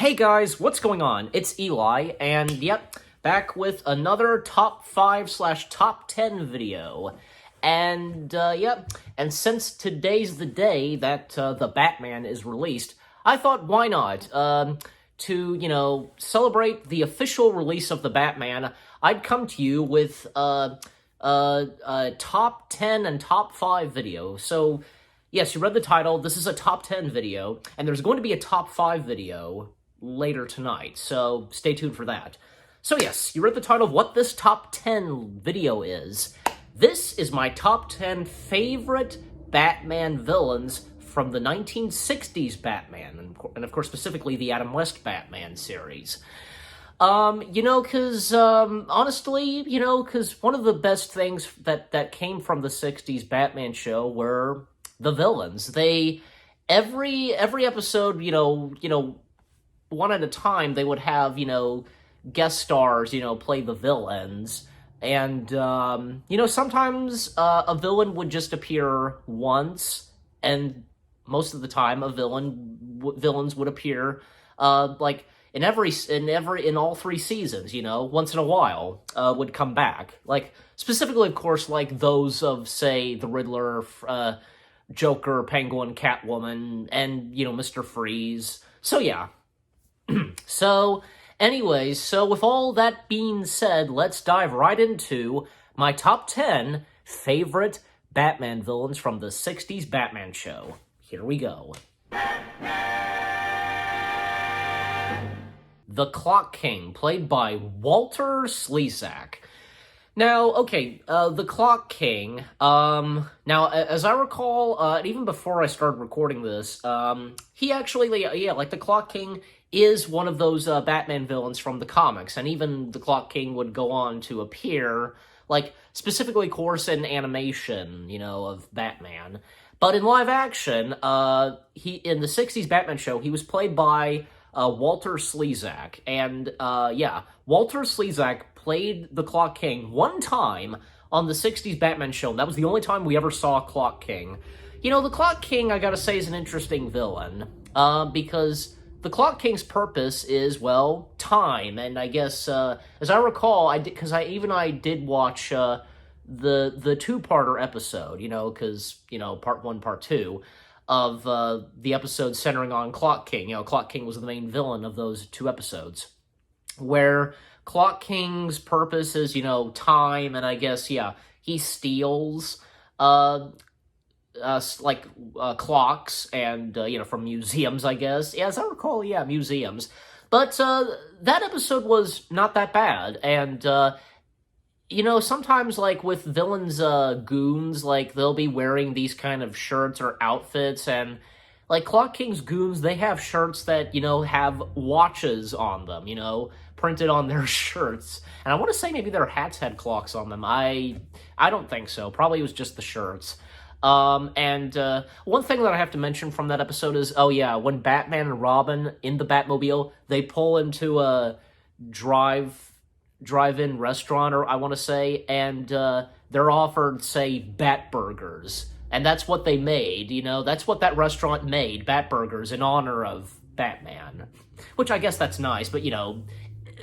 Hey guys, what's going on? It's Eli, and yep, back with another top 5/top 10 video. And yep, and since today's the day that the Batman is released, I thought why not? To celebrate the official release of the Batman, I'd come to you with top 10 and top 5 video. So, yes, you read the title. This is a top 10 video, and there's going to be a top 5 video later tonight, so stay tuned for that. So yes, you read the title of what this top 10 video is. This is my top 10 favorite Batman villains from the 1960s Batman, and of course specifically the Adam West Batman series. Honestly, because one of the best things that came from the 60s Batman show were the villains. Every episode, one at a time, they would have, guest stars, play the villains. And, sometimes a villain would just appear once, and most of the time villains would appear, in all 3 seasons, once in a while, would come back. Like, specifically, of course, like those of, say, the Riddler, Joker, Penguin, Catwoman, and, Mr. Freeze. So, yeah. So, anyways, so with all that being said, let's dive right into my top 10 favorite Batman villains from the 60s Batman show. Here we go. The Clock King, played by Walter Slezak. Now, okay, the Clock King, now, as I recall, even before I started recording this, he actually, the Clock King is one of those Batman villains from the comics, and even the Clock King would go on to appear, specifically, of course, in animation, of Batman. But in live action, in the 60s Batman show, he was played by Walter Slezak, and, Walter Slezak played the Clock King one time on the 60s Batman show, and that was the only time we ever saw Clock King. The Clock King, I gotta say, is an interesting villain, because the Clock King's purpose is, well, time, and I guess, as I recall, I did watch, the two-parter episode, because, part 1, part 2, of, the episode centering on Clock King. Clock King was the main villain of those 2 episodes, where Clock King's purpose is, time, and I guess, he steals, clocks and, from museums, I guess. Yeah, as I recall, museums. But, that episode was not that bad, and, sometimes, with villains, goons, they'll be wearing these kind of shirts or outfits, and, Clock King's goons, they have shirts that, have watches on them, printed on their shirts. And I want to say maybe their hats had clocks on them. I don't think so. Probably it was just the shirts. One thing that I have to mention from that episode is, when Batman and Robin in the Batmobile, they pull into a drive-in restaurant, or I want to say, and they're offered, say, Bat Burgers. And that's what they made, that's what that restaurant made, Bat Burgers, in honor of Batman. Which I guess that's nice, but,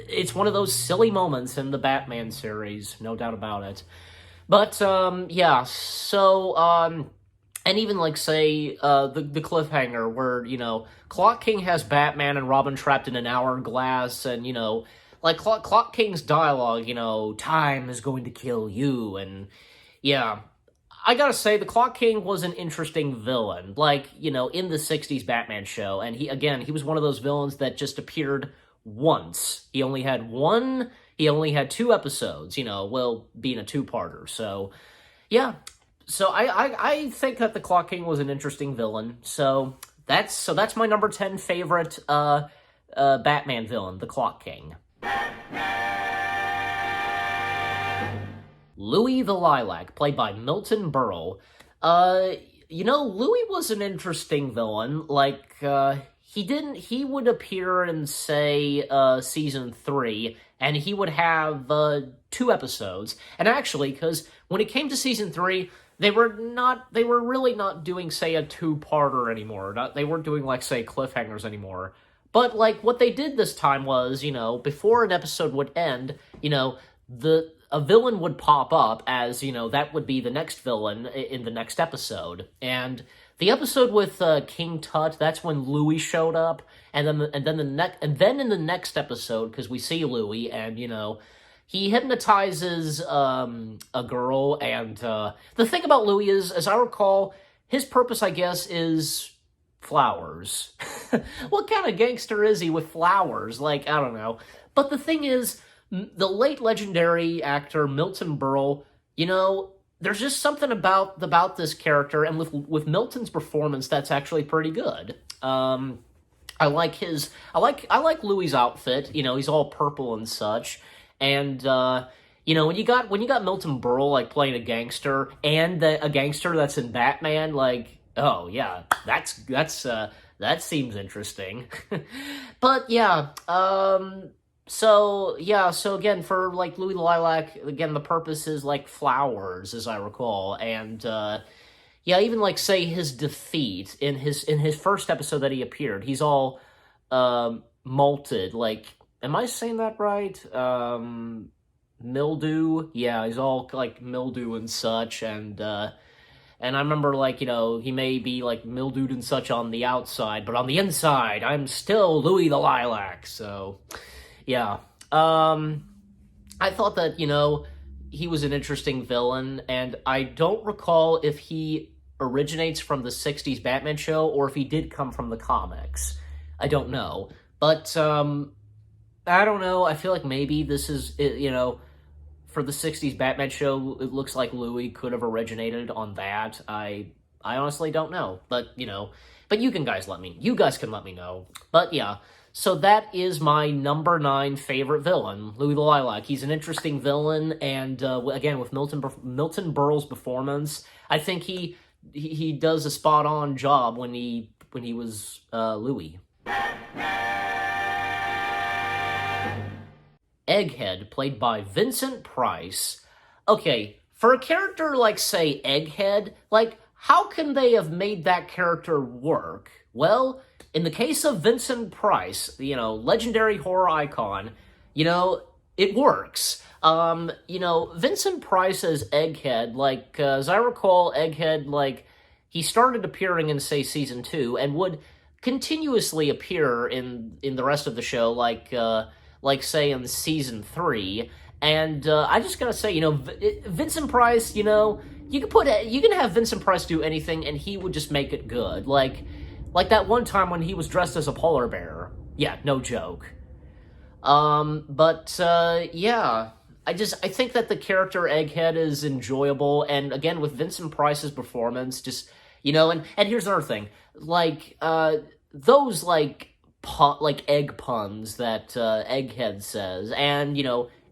it's one of those silly moments in the Batman series, no doubt about it. But, and even, say, the cliffhanger where, Clock King has Batman and Robin trapped in an hourglass, and, Clock King's dialogue, time is going to kill you, and, I gotta say, the Clock King was an interesting villain, in the 60s Batman show, and he was one of those villains that just appeared once. He only had 2 episodes, being a 2-parter, so, yeah. So I think that the Clock King was an interesting villain, so that's my number 10 favorite, Batman villain, the Clock King. Louie the Lilac, played by Milton Berle. Louie was an interesting villain. He would appear in, say, season 3, and he would have 2 episodes. And actually, because when it came to season 3, they were really not doing, say, a 2-parter anymore. They weren't doing, say, cliffhangers anymore. But, like, what they did this time was, before an episode would end, a villain would pop up as, that would be the next villain in the next episode. And the episode with King Tut, that's when Louie showed up, and then in the next episode, because we see Louie, and he hypnotizes a girl, and the thing about Louie is, as I recall, his purpose, I guess, is flowers. What kind of gangster is he with flowers? Like, I don't know. But the thing is, the late legendary actor Milton Berle, there's just something about this character, and with Milton's performance, that's actually pretty good. I like Louie's outfit. He's all purple and such, and when you got Milton Berle like playing a gangster and a gangster that's in Batman, like, oh yeah, that seems interesting. But yeah, so again, for like Louie the Lilac, again, the purpose is like flowers, as I recall, and even like say his defeat in his first episode that he appeared, he's all molted, like, am I saying that right? Mildew, yeah, he's all like mildew and such, and I remember, like, he may be, like, mildewed and such on the outside, but on the inside, I'm still Louie the Lilac, so, yeah. I thought that, he was an interesting villain, and I don't recall if he originates from the 60s Batman show, or if he did come from the comics. I don't know. But, I don't know, I feel like maybe this is, for the 60s Batman show, it looks like Louie could have originated on that. I honestly don't know, but but you guys can let me know. But yeah, so that is my number 9 favorite villain, Louie the Lilac. He's an interesting villain, and again, with Milton Berle's performance, I think he does a spot on job when he was Louie. Egghead, played by Vincent Price. Okay, for a character like, say, Egghead, like, how can they have made that character work? Well, in the case of Vincent Price, legendary horror icon, it works. Vincent Price as Egghead, like, as I recall, Egghead, like, he started appearing in, say, Season 2, and would continuously appear in the rest of the show, like say in Season 3, and I just gotta say, Vincent Price, you can have Vincent Price do anything, and he would just make it good. Like that one time when he was dressed as a polar bear. Yeah, no joke. Yeah, I think that the character Egghead is enjoyable, and again, with Vincent Price's performance, just, and here's another thing, like, those, like egg puns that Egghead says, and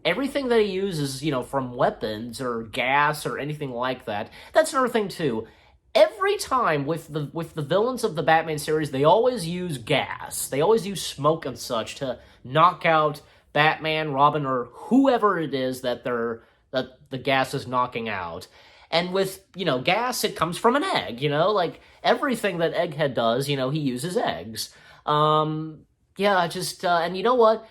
everything that he uses, from weapons or gas or anything like that. That's another thing too. Every time with the villains of the Batman series, they always use gas. They always use smoke and such to knock out Batman, Robin, or whoever it is that the gas is knocking out. And with, gas, it comes from an egg, like everything that Egghead does, he uses eggs. Yeah, just, and you know what,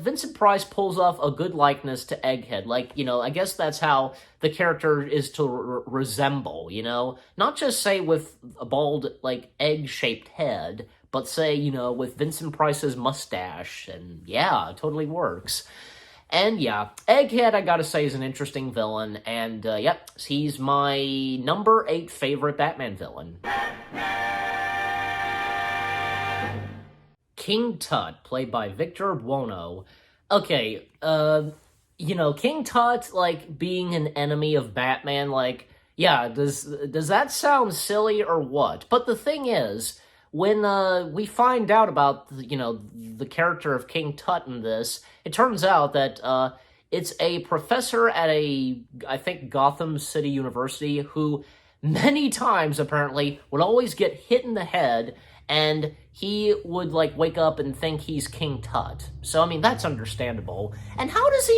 Vincent Price pulls off a good likeness to Egghead, like, I guess that's how the character is to resemble, not just, say, with a bald, like, egg-shaped head, but, say, with Vincent Price's mustache, and yeah, it totally works. And yeah, Egghead, I gotta say, is an interesting villain, and, yep, he's my number 8 favorite Batman villain. King Tut, played by Victor Buono. Okay, King Tut, like, being an enemy of Batman, like, yeah, does that sound silly or what? But the thing is, when we find out about, the character of King Tut in this, it turns out that it's a professor at I think, Gotham City University, who many times, apparently, would always get hit in the head, and he would, like, wake up and think he's King Tut. So, I mean, that's understandable. And how does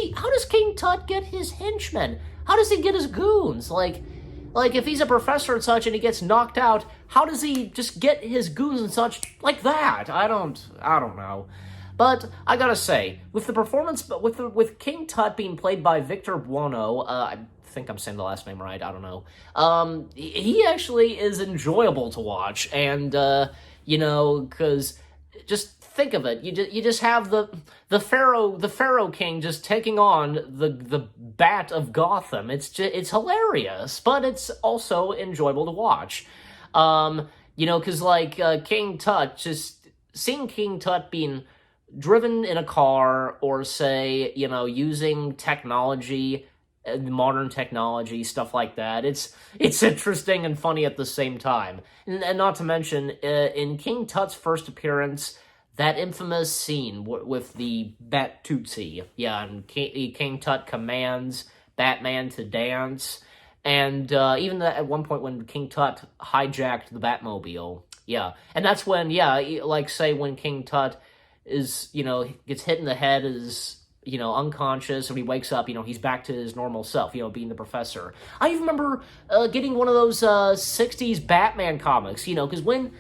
King Tut get his henchmen? How does he get his goons? Like, Like, if he's a professor and such and he gets knocked out, how does he just get his goons and such like that? I don't know. But I gotta say, with the performance, with King Tut being played by Victor Buono, I think I'm saying the last name right, I don't know. He actually is enjoyable to watch, and, because just think of it, you just have the Pharaoh King just taking on the Bat of Gotham. It's hilarious, but it's also enjoyable to watch. Because King Tut, just seeing King Tut being driven in a car, or say, using technology, modern technology, stuff like that. It's interesting and funny at the same time. And not to mention, in King Tut's first appearance, that infamous scene with the Bat Tootsie. Yeah, and King Tut commands Batman to dance. And even at one point when King Tut hijacked the Batmobile. Yeah, and that's when, say when King Tut is, gets hit in the head, is, unconscious, and he wakes up, he's back to his normal self, being the professor. I even remember getting one of those 60's Batman comics, because when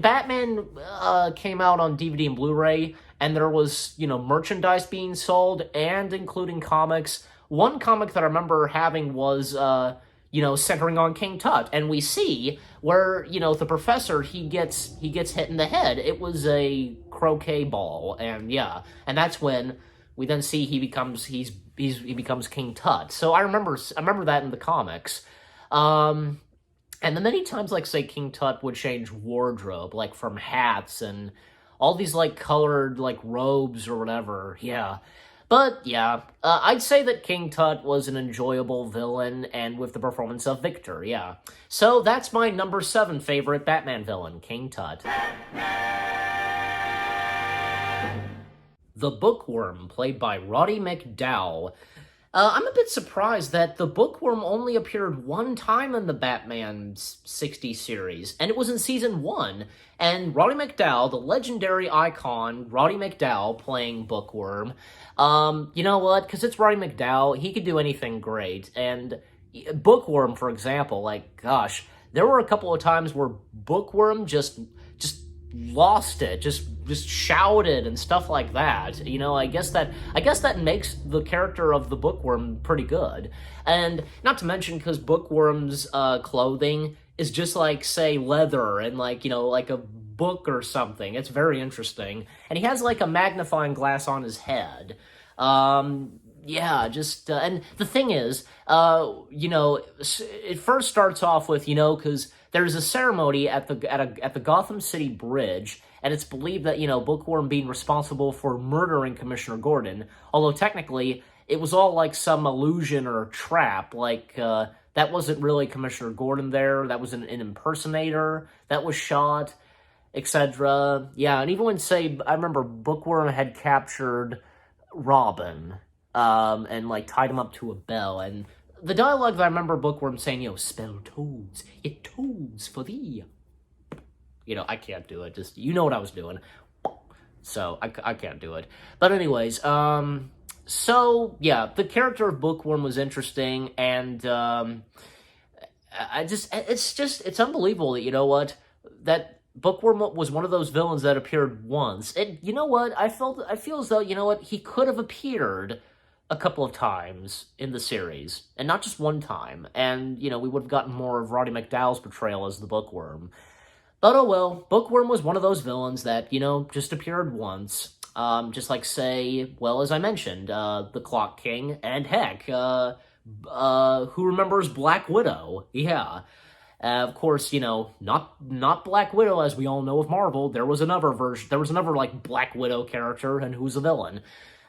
Batman came out on DVD and Blu-ray, and there was, merchandise being sold, and including comics, one comic that I remember having was, centering on King Tut, and we see where, the professor, he gets hit in the head. It was a croquet ball, and that's when we then see he becomes King Tut. So I remember that in the comics. And the many times, say, King Tut would change wardrobe, from hats and all these, colored, robes or whatever, yeah. But, I'd say that King Tut was an enjoyable villain, and with the performance of Victor, yeah. So that's my number 7 favorite Batman villain, King Tut. The Bookworm, played by Roddy McDowall. I'm a bit surprised that the Bookworm only appeared one time in the Batman 60 series, and it was in Season 1, and Roddy McDowall, the legendary icon, Roddy McDowall, playing Bookworm. You know what? Because it's Roddy McDowall, he could do anything great, and Bookworm, for example, gosh, there were a couple of times where Bookworm just lost it, just shouted and stuff like that. I guess that makes the character of the Bookworm pretty good. And not to mention, because Bookworm's clothing is just say leather and like a book or something. It's very interesting. And he has a magnifying glass on his head. And the thing is, it first starts off with, because there's a ceremony at the Gotham City Bridge, and it's believed that, Bookworm being responsible for murdering Commissioner Gordon, although technically it was all some illusion or trap, that wasn't really Commissioner Gordon there, that was an impersonator that was shot, etc. Yeah, and even when, I remember Bookworm had captured Robin, and tied him up to a bell, and the dialogue that I remember Bookworm saying, spell toads, yet toads for thee. I can't do it, just, you know what I was doing. So, I can't do it. But anyways, so, yeah, the character of Bookworm was interesting, and, it's unbelievable that, that Bookworm was one of those villains that appeared once. And you know what? I feel as though, he could have appeared a couple of times in the series, and not just one time. And, we would have gotten more of Roddy McDowall's portrayal as the Bookworm. But oh well, Bookworm was one of those villains that, just appeared once. Just as I mentioned, the Clock King, and heck, who remembers Black Widow? Yeah. Of course, not Black Widow, as we all know of Marvel. There was another version. There was another, Black Widow character, and who's a villain.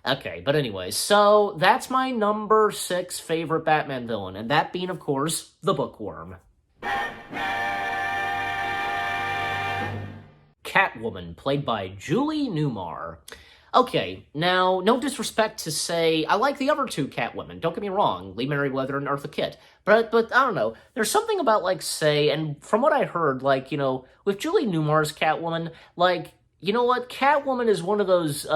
Okay, but anyways, so that's my number 6 favorite Batman villain, and that being, of course, the Bookworm. Catwoman, played by Julie Newmar. Okay, now, no disrespect to say, I like the other 2 Catwomen, don't get me wrong, Lee Meriwether and Eartha Kitt, but I don't know, there's something about, and from what I heard, with Julie Newmar's Catwoman, you know what, Catwoman is one of those,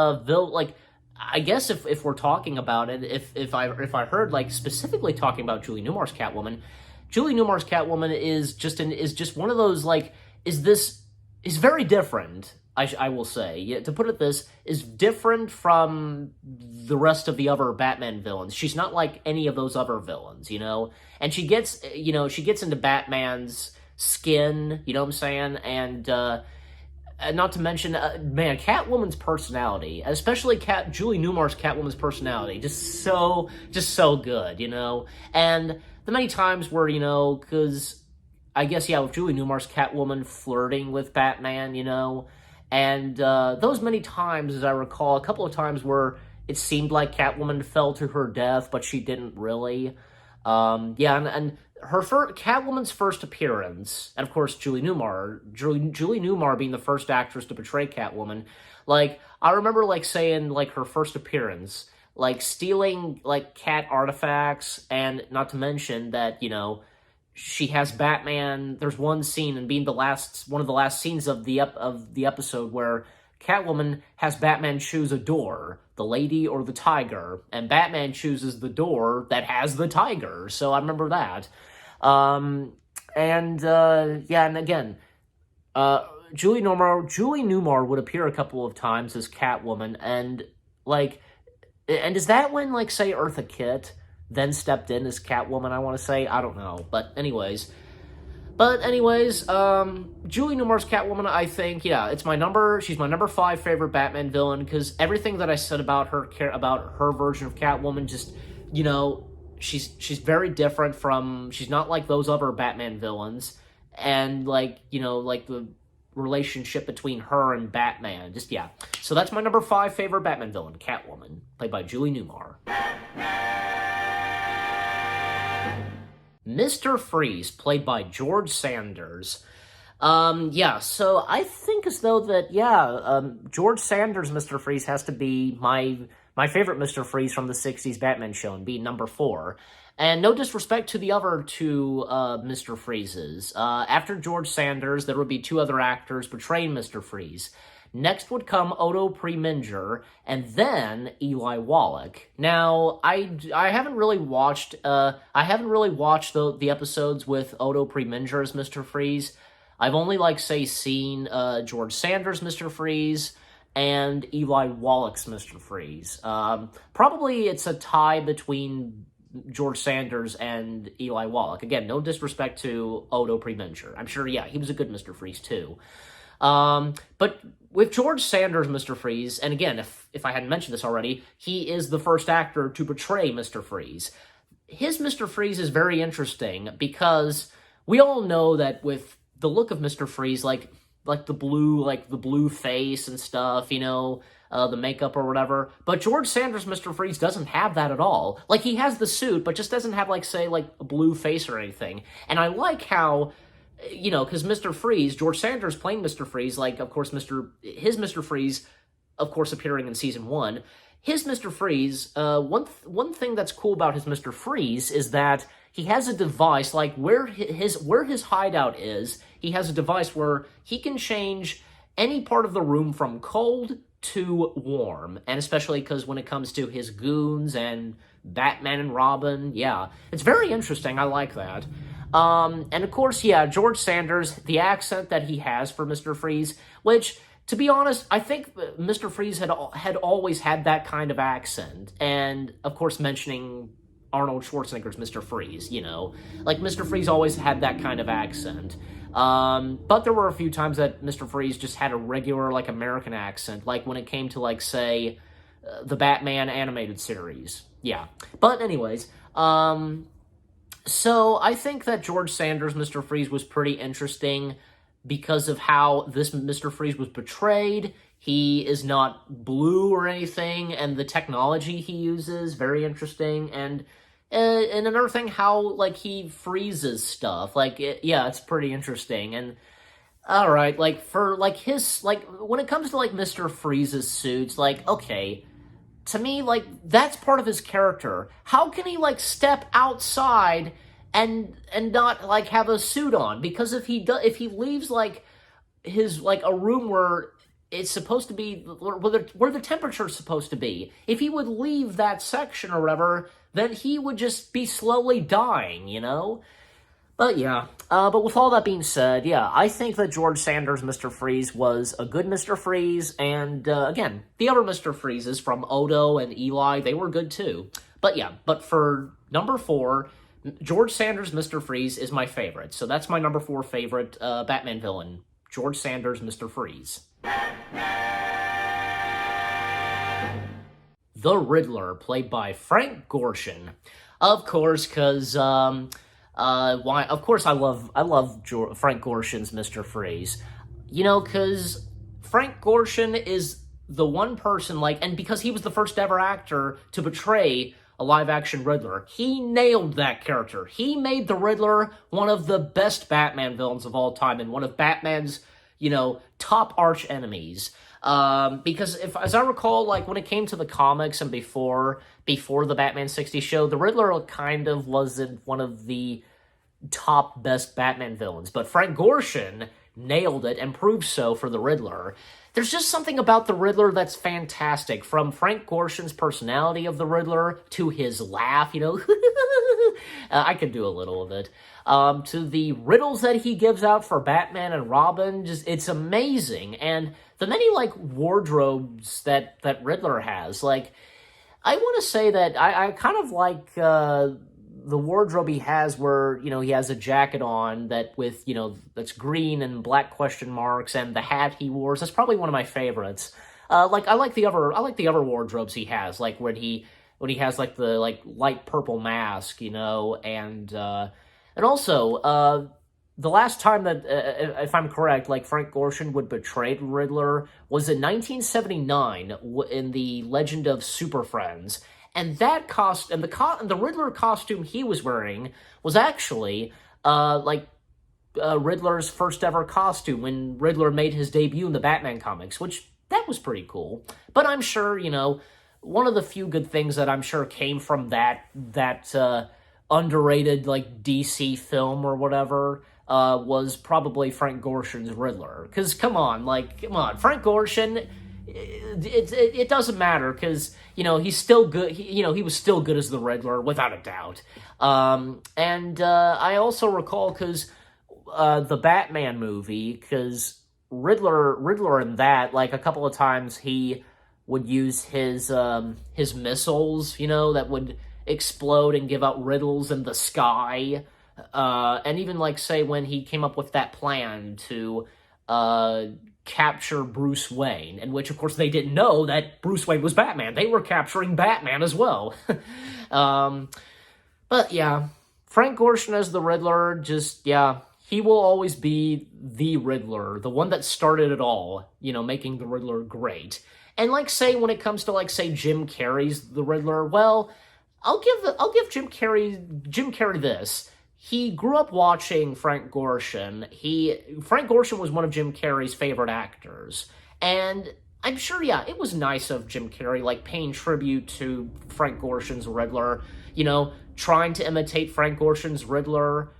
I guess if we're talking about it, if I heard, specifically talking about Julie Newmar's Catwoman, Julie Newmar's Catwoman is just one of those, like, is very different. I will say, yeah, to put it this, is different from the rest of the other Batman villains. She's not like any of those other villains, you know? And she gets into Batman's skin, you know what I'm saying? And not to mention, man, Catwoman's personality, especially Julie Newmar's Catwoman's personality, just so good, you know? And the many times where, you know, because I guess, yeah, with Julie Newmar's Catwoman flirting with Batman, you know, and those many times, as I recall, a couple of times where it seemed like Catwoman fell to her death, but she didn't really. Yeah, and her Catwoman's first appearance, and of course Julie Newmar being the first actress to portray Catwoman, like, I remember, like, saying, like, her first appearance, like, stealing, like, cat artifacts, and not to mention that, you know, she has Batman. There's one scene, and being one of the last scenes of the episode, where Catwoman has Batman choose a door, the lady or the tiger, and Batman chooses the door that has the tiger. So I remember that. Yeah, and again, Julie Newmar would appear a couple of times as Catwoman, and is that when, like, say, Eartha Kitt then stepped in as Catwoman, I want to say? I don't know. But anyways, Julie Newmar's Catwoman, I think, yeah, she's my number 5 favorite Batman villain, because everything that I said about her version of Catwoman, just, you know, she's very different from, she's not like those other Batman villains, and, like, you know, like, the relationship between her and Batman, just, yeah. So that's my number 5 favorite Batman villain, Catwoman, played by Julie Newmar. Mr. Freeze, played by George Sanders. Yeah, so I think as though that, yeah, George Sanders' Mr. Freeze has to be my favorite Mr. Freeze from the 60s Batman show, and be number 4. And no disrespect to the other two Mr. Freezes. After George Sanders, there would be 2 other actors portraying Mr. Freeze. Next would come Otto Preminger, and then Eli Wallach. Now, I haven't really watched the episodes with Otto Preminger as Mr. Freeze. I've only, like, say, seen George Sanders' Mr. Freeze and Eli Wallach's Mr. Freeze. Probably it's a tie between George Sanders and Eli Wallach. Again, no disrespect to Otto Preminger. I'm sure, yeah, he was a good Mr. Freeze too. But with George Sanders' Mr. Freeze, and again, if I hadn't mentioned this already, he is the first actor to portray Mr. Freeze. His Mr. Freeze is very interesting, because we all know that with the look of Mr. Freeze, like the blue face and stuff, you know, the makeup or whatever. But George Sanders' Mr. Freeze doesn't have that at all. Like, he has the suit, but just doesn't have, like, say, like, a blue face or anything. And I like how, you know, because Mr. Freeze, George Sanders playing Mr. Freeze, like, of course, his Mr. Freeze, of course, appearing in Season 1, his Mr. Freeze, one thing that's cool about his Mr. Freeze is that he has a device, like, where his hideout is, he has a device where he can change any part of the room from cold to warm, and especially because when it comes to his goons and Batman and Robin, yeah, it's very interesting. I like that. And of course, yeah, George Sanders, the accent that he has for Mr. Freeze, which, to be honest, I think Mr. Freeze had always had that kind of accent, and of course, mentioning Arnold Schwarzenegger's Mr. Freeze, you know, like, Mr. Freeze always had that kind of accent. But there were a few times that Mr. Freeze just had a regular, like, American accent, like when it came to, like, say, the Batman animated series. Yeah. But anyways, so I think that George Sanders' Mr. Freeze was pretty interesting because of how this Mr. Freeze was portrayed. He is not blue or anything, and the technology he uses, very interesting, and another thing, how, like, he freezes stuff, like, yeah, it's pretty interesting, and, alright, like, for, like, his, like, when it comes to, like, Mr. Freeze's suits, like, okay, to me, like, that's part of his character. How can he, like, step outside and not, like, have a suit on? Because if he leaves, like, his, like, a room where it's supposed to be, where the temperature's supposed to be, if he would leave that section or whatever, then he would just be slowly dying, you know? But yeah, but with all that being said, yeah, I think that George Sanders' Mr. Freeze was a good Mr. Freeze, and again, the other Mr. Freezes from Odo and Eli, they were good too. But yeah, but for number 4, George Sanders' Mr. Freeze is my favorite, so that's my number 4 favorite Batman villain, George Sanders' Mr. Freeze. The Riddler, played by Frank Gorshin. Of course, because, why? Of course, I love Frank Gorshin's Mr. Freeze. You know, because Frank Gorshin is the one person, like, and because he was the first ever actor to portray a live-action Riddler, he nailed that character. He made the Riddler one of the best Batman villains of all time, and one of Batman's, you know, top arch enemies. Because as I recall, like, when it came to the comics and before the Batman 60 show, the Riddler kind of wasn't one of the top best Batman villains, but Frank Gorshin nailed it and proved so for the Riddler. There's just something about the Riddler that's fantastic, from Frank Gorshin's personality of the Riddler to his laugh, you know, I could do a little of it, to the riddles that he gives out for Batman and Robin. Just, it's amazing. And the many, like, wardrobes that Riddler has, like, I want to say that I kind of like the wardrobe he has where, you know, he has a jacket on that with, you know, that's green and black question marks, and the hat he wears. That's probably one of my favorites. Like, I like the other wardrobes he has, like when he has, like, the, like, light purple mask, you know, and also, the last time that, if I'm correct, like, Frank Gorshin would betray the Riddler was in 1979 in the Legend of Super Friends, and that and the Riddler costume he was wearing was actually Riddler's first ever costume when Riddler made his debut in the Batman comics, which that was pretty cool. But I'm sure, you know, one of the few good things that I'm sure came from that underrated, like, DC film or whatever, was probably Frank Gorshin's Riddler. Because, come on, Frank Gorshin, it doesn't matter, because, you know, he's still good, he was still good as the Riddler, without a doubt. I also recall, because the Batman movie, because Riddler in that, like, a couple of times he would use his missiles, you know, that would explode and give out riddles in the sky, and even, like, say, when he came up with that plan to capture Bruce Wayne, in which, of course, they didn't know that Bruce Wayne was Batman. They were capturing Batman as well. But yeah, Frank Gorshin as the Riddler, just, yeah, he will always be the Riddler, the one that started it all, you know, making the Riddler great. And, like, say, when it comes to, like, say, Jim Carrey's the Riddler, well, I'll give Jim Carrey this. He grew up watching Frank Gorshin. Frank Gorshin was one of Jim Carrey's favorite actors. And I'm sure, yeah, it was nice of Jim Carrey, like, paying tribute to Frank Gorshin's Riddler, you know, trying to imitate Frank Gorshin's Riddler,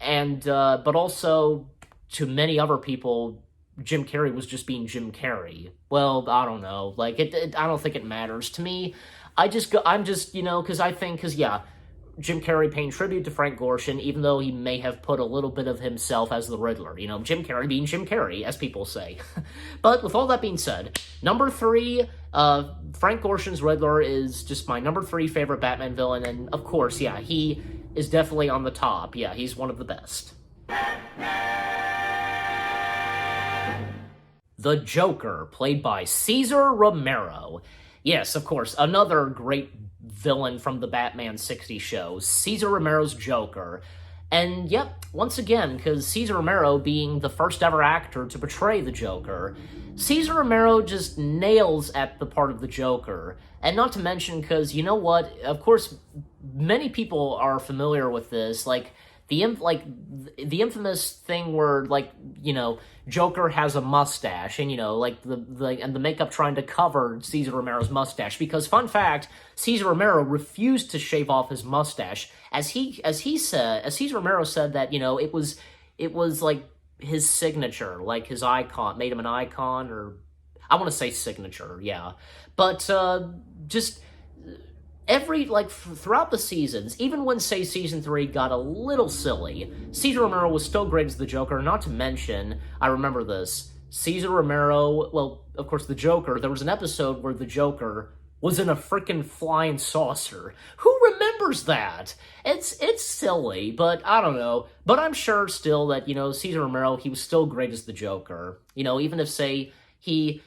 and, but also, to many other people, Jim Carrey was just being Jim Carrey. Well, I don't know, like, I don't think it matters. To me, you know, because yeah, Jim Carrey paying tribute to Frank Gorshin, even though he may have put a little bit of himself as the Riddler. You know, Jim Carrey being Jim Carrey, as people say. But with all that being said, number 3, Frank Gorshin's Riddler is just my number 3 favorite Batman villain, and of course, yeah, he is definitely on the top. Yeah, he's one of the best. The Joker, played by Cesar Romero. Yes, of course, another great villain from the Batman 60 show, Cesar Romero's Joker. And yep, once again, because Cesar Romero being the first ever actor to portray the Joker, Cesar Romero just nails at the part of the Joker. And not to mention, because, you know what, of course, many people are familiar with this, like, the infamous thing where, like, you know, Joker has a mustache, and, you know, like, the makeup trying to cover Cesar Romero's mustache, because, fun fact, Cesar Romero refused to shave off his mustache, as Cesar Romero said that, you know, it was like his signature, like his icon, made him an icon, or I want to say signature, yeah, but just throughout the seasons, even when, say, season 3 got a little silly, Cesar Romero was still great as the Joker. Not to mention, I remember this, Cesar Romero, well, of course, the Joker, there was an episode where the Joker was in a freaking flying saucer. Who remembers that? It's silly, but I don't know. But I'm sure still that, Cesar Romero, he was still great as the Joker. Even if, say, an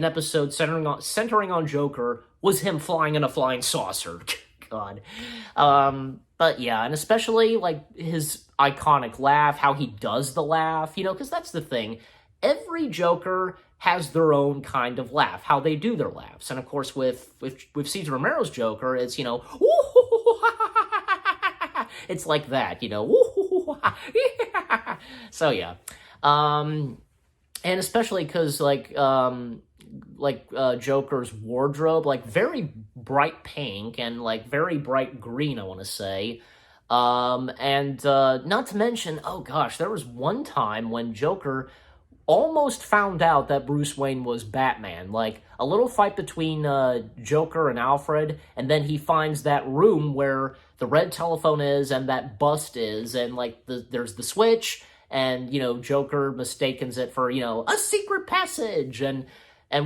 episode centering on Joker was him flying in a flying saucer. God. But yeah, and especially, his iconic laugh, how he does the laugh, because that's the thing. Every Joker has their own kind of laugh, how they do their laughs. And of course, with Cesar Romero's Joker, it's, it's like that, So yeah. And especially because, Joker's wardrobe, very bright pink and, very bright green, I want to say. And not to mention, oh gosh, there was one time when Joker almost found out that Bruce Wayne was Batman. A little fight between Joker and Alfred, and then he finds that room where the red telephone is and that bust is, and, there's the switch, and, Joker mistakes it for, a secret passage, and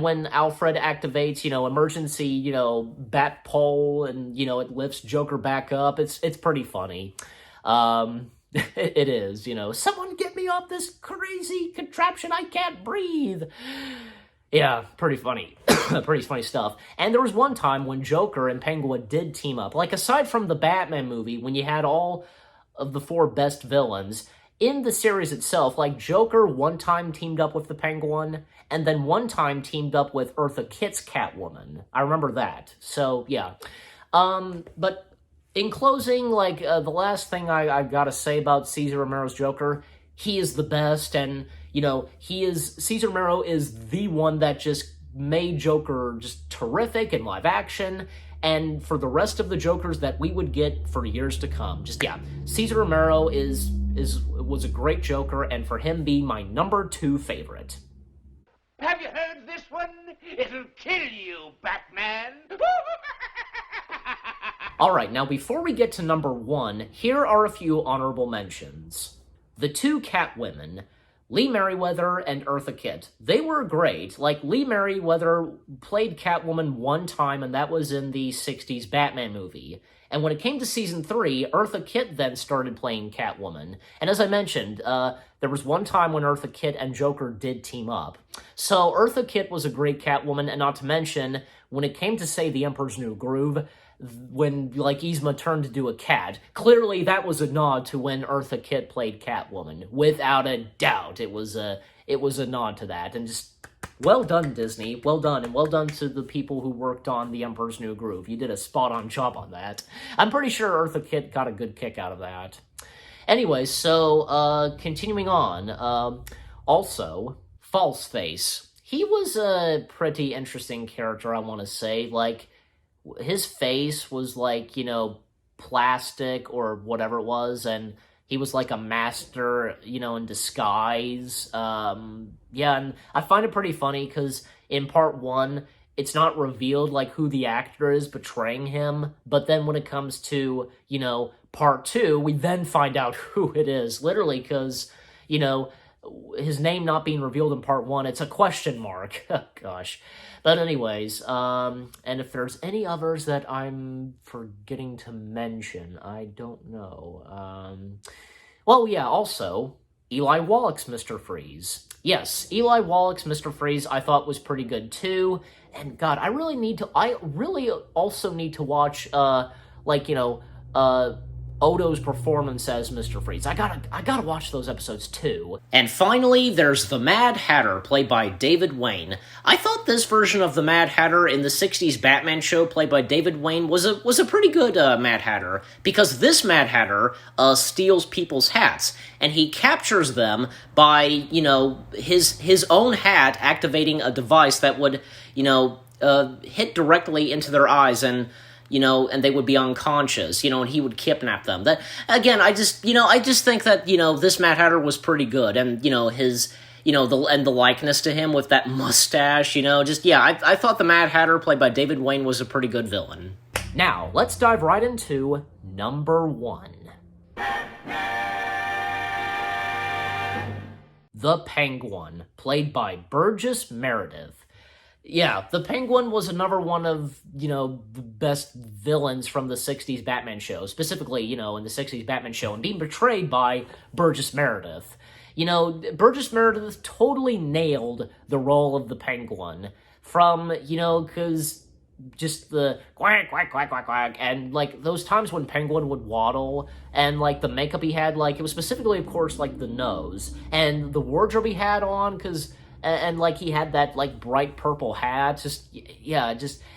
when Alfred activates, emergency, bat pole, and, it lifts Joker back up, it's pretty funny. It is, someone get me off this crazy contraption, I can't breathe. Yeah, pretty funny. Pretty funny stuff. And there was one time when Joker and Penguin did team up. Aside from the Batman movie, when you had all of the 4 best villains, in the series itself, Joker one time teamed up with the Penguin, and then one time teamed up with Eartha Kitt's Catwoman. I remember that. So, yeah. But in closing, the last thing I gotta say about Cesar Romero's Joker, he is the best, and, Cesar Romero is the one that just made Joker just terrific in live action, and for the rest of the Jokers that we would get for years to come. Just, yeah, Cesar Romero was a great Joker, and for him being my number 2 favorite. Have you heard this one? It'll kill you, Batman. Alright, now before we get to number 1, here are a few honorable mentions. The 2 Catwomen, Lee Merriweather and Eartha Kitt. They were great. Lee Merriweather played Catwoman one time, and that was in the 60's Batman movie. And when it came to season 3, Eartha Kitt then started playing Catwoman. And as I mentioned, there was one time when Eartha Kitt and Joker did team up. So Eartha Kitt was a great Catwoman, and not to mention, when it came to, say, The Emperor's New Groove, when, Yzma turned to do a cat, clearly that was a nod to when Eartha Kitt played Catwoman. Without a doubt, it was a nod to that, and just, well done, Disney. Well done, and well done to the people who worked on The Emperor's New Groove. You did a spot-on job on that. I'm pretty sure Eartha Kitt got a good kick out of that. Anyway, so, continuing on, also, Falseface. He was a pretty interesting character, I want to say. His face was plastic or whatever it was, and he was a master, in disguise. Yeah, and I find it pretty funny because in part 1, it's not revealed who the actor is portraying him, but then when it comes to, part 2, we then find out who it is, literally, because, his name not being revealed in part 1, it's a question mark. Gosh. But anyways, and if there's any others that I'm forgetting to mention, I don't know. Well, yeah, also, Eli Wallach's Mr. Freeze. Yes, Eli Wallach's Mr. Freeze I thought was pretty good too, and God, I really also need to watch, Odo's performance as Mr. Freeze. I gotta watch those episodes too. And finally, there's the Mad Hatter, played by David Wayne. I thought this version of the Mad Hatter in the 60's Batman show, played by David Wayne, was a pretty good Mad Hatter, because this Mad Hatter steals people's hats, and he captures them by, his own hat activating a device that would, hit directly into their eyes and they would be unconscious, and he would kidnap them. That, again, I just think that, this Mad Hatter was pretty good, and, his, the likeness to him with that mustache, I thought the Mad Hatter, played by David Wayne, was a pretty good villain. Now, let's dive right into number 1. The Penguin, played by Burgess Meredith. Yeah, the Penguin was another one of, the best villains from the 60s Batman show, specifically, in the 60s Batman show, and being portrayed by Burgess Meredith. Burgess Meredith totally nailed the role of the Penguin from, because just the quack, quack, quack, quack, quack, and, those times when Penguin would waddle, and, the makeup he had, it was specifically, of course, the nose, and the wardrobe he had on, because, and, he had that, bright purple hat,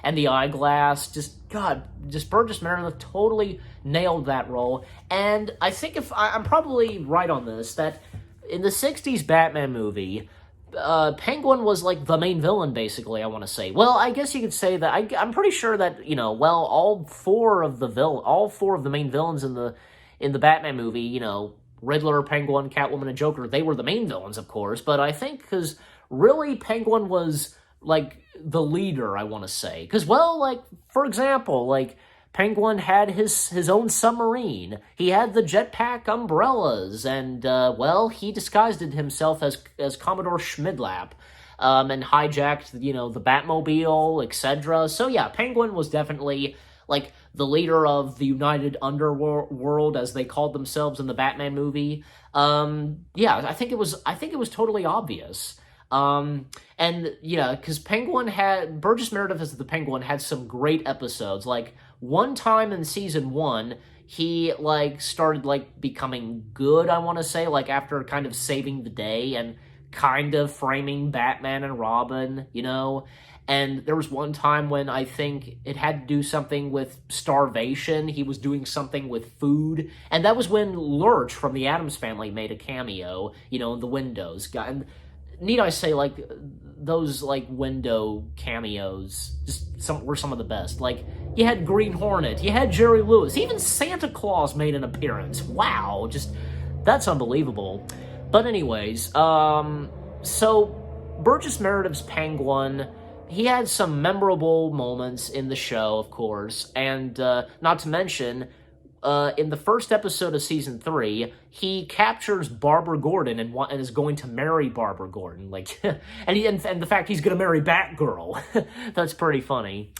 and the eyeglass, just Burgess Meredith totally nailed that role, and I think I'm probably right on this, that in the 60s Batman movie, Penguin was the main villain, basically, I want to say. Well, I guess you could say that I'm pretty sure that, all four of the main villains in the Batman movie, Riddler, Penguin, Catwoman, and Joker, they were the main villains, of course, but I think because really Penguin was the leader, I want to say. Because, for example, Penguin had his own submarine. He had the jetpack umbrellas, and, he disguised it himself as Commodore Schmidlap, and hijacked, the Batmobile, etc. So, yeah, Penguin was definitely, the leader of the United Underworld, as they called themselves in the Batman movie. I think it was totally obvious. Because Burgess Meredith as the Penguin had some great episodes, one time in season 1, he, started, becoming good, I want to say, after kind of saving the day and kind of framing Batman and Robin, and there was one time when I think it had to do something with starvation. He was doing something with food, and that was when Lurch from the Addams Family made a cameo, in the windows. And need I say, those, window cameos were some of the best. You had Green Hornet, you had Jerry Lewis, even Santa Claus made an appearance. Wow, that's unbelievable. But anyways, so Burgess Meredith's Penguin, he had some memorable moments in the show, of course, and not to mention, in the first episode of season 3, he captures Barbara Gordon and is going to marry Barbara Gordon, and the fact he's going to marry Batgirl. That's pretty funny.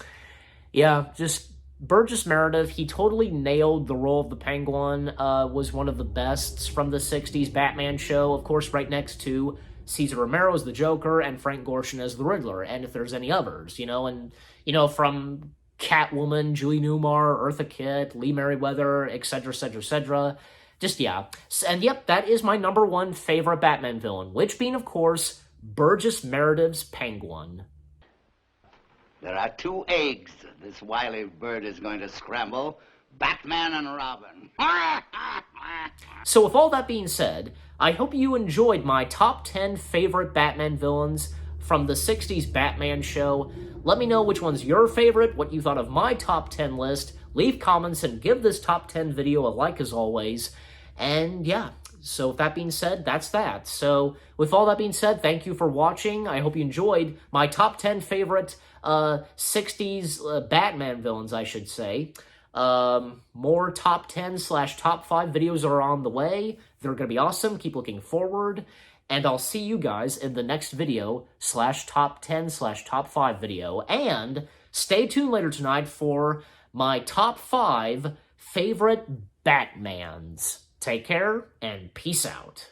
Yeah, just Burgess Meredith, he totally nailed the role of the Penguin, was one of the best from the 60s Batman show, of course, right next to Cesar Romero as the Joker and Frank Gorshin as the Riddler, and if there's any others, from Catwoman, Julie Newmar, Eartha Kitt, Lee Merriweather, etc., etc., etc. And yep, that is my number 1 favorite Batman villain, which being, of course, Burgess Meredith's Penguin. There are 2 eggs this wily bird is going to scramble. Batman and Robin. So with all that being said, I hope you enjoyed my top 10 favorite Batman villains from the 60s Batman show. Let me know which one's your favorite, what you thought of my top 10 list. Leave comments and give this top 10 video a like as always. And yeah, so with that being said, that's that. So with all that being said, thank you for watching. I hope you enjoyed my top 10 favorite 60s Batman villains, I should say. More top 10/top 5 videos are on the way. They're going to be awesome. Keep looking forward. And I'll see you guys in the next video /top 10/top 5 video. And stay tuned later tonight for my top 5 favorite Batmans. Take care and peace out.